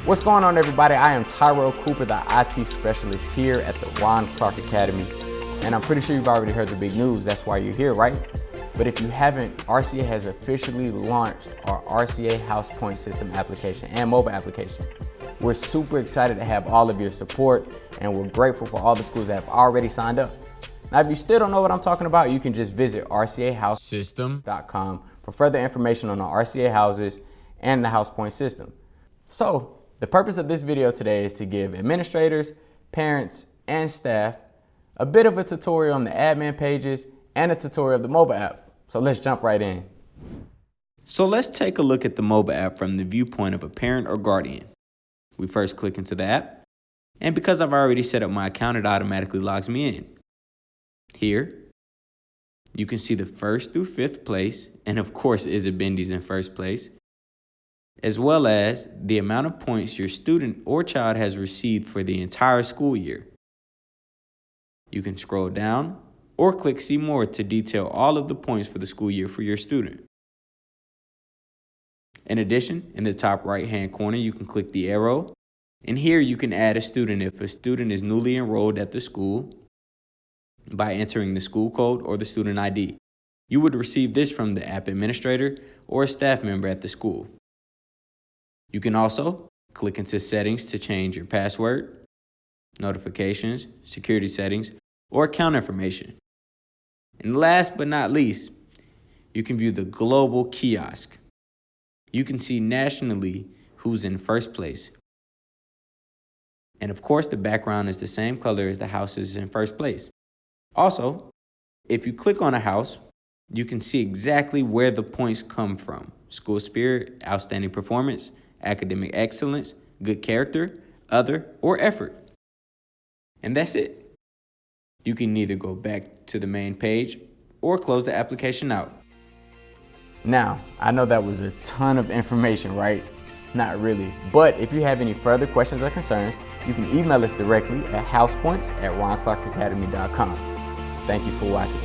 What's going on, everybody? I am Tyrell Cooper, the IT specialist here at the Ron Clark Academy. And I'm pretty sure you've already heard the big news. That's why you're here, right? But if you haven't, RCA has officially launched our RCA House Point System application and mobile application. We're super excited to have all of your support, and we're grateful for all the schools that have already signed up. Now, if you still don't know what I'm talking about, you can just visit rcahousesystem.com for further information on the RCA houses and the House Point system. So, the purpose of this video today is to give administrators, parents, and staff a bit of a tutorial on the admin pages and a tutorial of the mobile app. So let's jump right in. So let's take a look at the mobile app from the viewpoint of a parent or guardian. We first click into the app, and because I've already set up my account, it automatically logs me in. Here, you can see the 1st through 5th place, and of course Isabendi's in 1st place, as well as the amount of points your student or child has received for the entire school year. You can scroll down or click See More to detail all of the points for the school year for your student. In addition, in the top right-hand corner, you can click the arrow, and here you can add a student if a student is newly enrolled at the school by entering the school code or the student ID. You would receive this from the app administrator or a staff member at the school. You can also click into settings to change your password, notifications, security settings, or account information. And last but not least, you can view the global kiosk. You can see nationally who's in 1st place. And of course, the background is the same color as the houses in 1st place. Also, if you click on a house, you can see exactly where the points come from: school spirit, outstanding performance, academic excellence, good character, other, or effort. And that's it. You can either go back to the main page or close the application out. Now, I know that was a ton of information, right? Not really. But if you have any further questions or concerns, you can email us directly at housepoints@ronclarkacademy.com. Thank you for watching.